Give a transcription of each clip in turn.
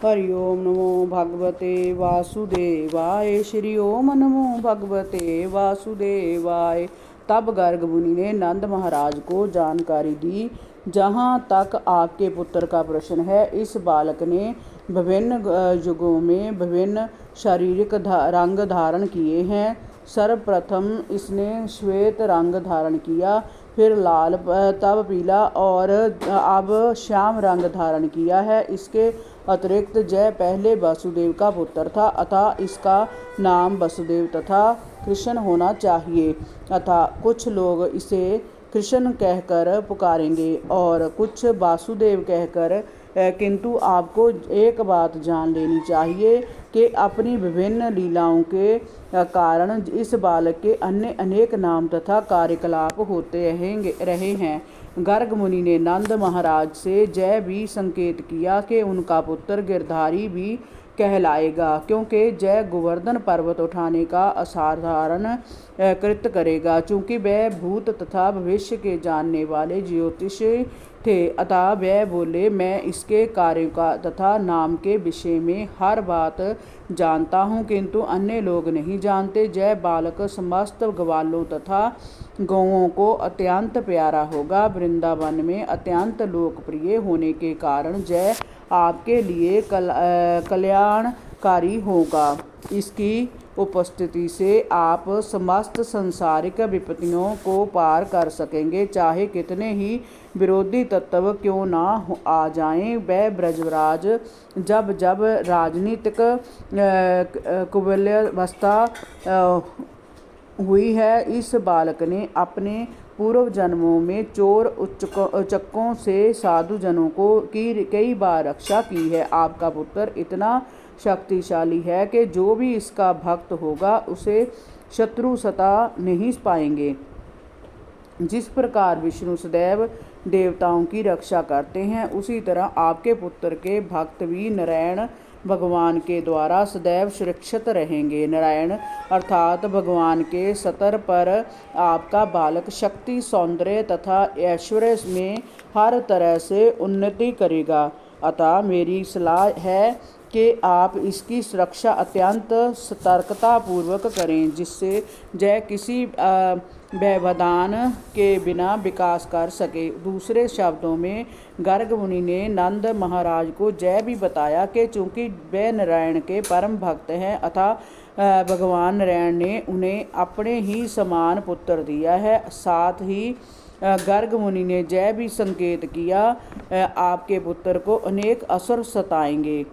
हरि ओम नमो भगवते वासुदेवाय। श्री ओम नमो भगवते वासुदेवाय। तब गर्ग मुनि ने नंद महाराज को जानकारी दी, जहाँ तक आपके पुत्र का प्रश्न है, इस बालक ने विभिन्न युगों में विभिन्न शारीरिक रंग धारण किए हैं। सर्वप्रथम इसने श्वेत रंग धारण किया, फिर लाल, तब पीला और अब श्याम रंग धारण किया है। इसके अतिरिक्त जय पहले वसुदेव का पुत्र था, अतः इसका नाम वसुदेव तथा कृष्ण होना चाहिए। अतः कुछ लोग इसे कृष्ण कहकर पुकारेंगे और कुछ वासुदेव कहकर। किंतु आपको एक बात जान लेनी चाहिए कि अपनी विभिन्न लीलाओं के कारण इस बालक के अन्य अनेक नाम तथा कार्यकलाप होते रहे हैं। गर्ग मुनि ने नंद महाराज से जय भी संकेत किया कि उनका पुत्र गिरधारी भी कहलाएगा, क्योंकि जय गोवर्धन पर्वत उठाने का असाधारण कृत्य करेगा। चूंकि वह भूत तथा भविष्य के जानने वाले ज्योतिषी थे, अतः वह बोले, मैं इसके कार्यों का तथा नाम के विषय में हर बात जानता हूँ, किंतु अन्य लोग नहीं जानते। जय बालक समस्त ग्वालों तथा गौओं को अत्यंत प्यारा होगा। वृंदावन में अत्यंत लोकप्रिय होने के कारण जय आपके लिए कल्याणकारी होगा। इसकी उपस्थिति से आप समस्त सांसारिक विपत्तियों को पार कर सकेंगे, चाहे कितने ही विरोधी तत्व क्यों ना आ जाएं। वह ब्रजराज जब जब राजनीतिक कुबल्यावस्था हुई है, इस बालक ने अपने पूर्व जन्मों में चोर उच्चकों से साधु जनों की कई बार रक्षा की है। आपका पुत्र इतना शक्तिशाली है कि जो भी इसका भक्त होगा उसे शत्रु सता नहीं पाएंगे। जिस प्रकार विष्णु सदैव देवताओं की रक्षा करते हैं, उसी तरह आपके पुत्र के भक्त भी नारायण भगवान के द्वारा सदैव सुरक्षित रहेंगे। नारायण अर्थात भगवान के स्तर पर आपका बालक शक्ति, सौंदर्य तथा ऐश्वर्य में हर तरह से उन्नति करेगा। अतः मेरी सलाह है कि आप इसकी सुरक्षा अत्यंत सतर्कता पूर्वक करें, जिससे जय किसी व्यवधान के बिना विकास कर सके। दूसरे शब्दों में गर्ग मुनि ने नंद महाराज को जय भी बताया कि चूंकि वे नारायण के परम भक्त हैं, अतः भगवान नारायण ने उन्हें अपने ही समान पुत्र दिया है। साथ ही गर्ग मुनि ने जय भी संकेत किया, आपके पुत्र को अनेक असुर सताएंगे,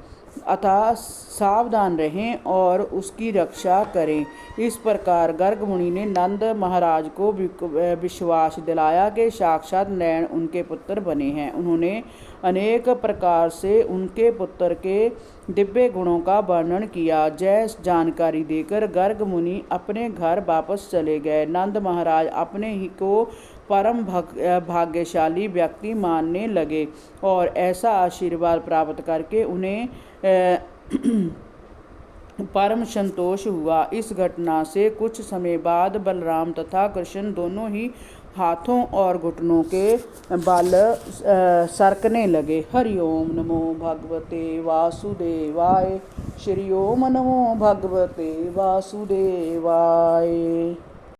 अतः सावधान रहें और उसकी रक्षा करें। इस प्रकार गर्ग मुनि ने नंद महाराज को विश्वास दिलाया कि साक्षात नारायण उनके पुत्र बने हैं। उन्होंने अनेक प्रकार से उनके पुत्र के दिव्य गुणों का वर्णन किया। जय जानकारी देकर गर्ग मुनि अपने घर वापस चले गए। नंद महाराज अपने ही को परम भाग्यशाली व्यक्ति मानने लगे और ऐसा आशीर्वाद प्राप्त करके उन्हें परम संतोष हुआ। इस घटना से कुछ समय बाद बलराम तथा कृष्ण दोनों ही हाथों और घुटनों के बल सरकने लगे। हरि ओम नमो भगवते वासुदेवाय। श्री ओम नमो भगवते वासुदेवाय।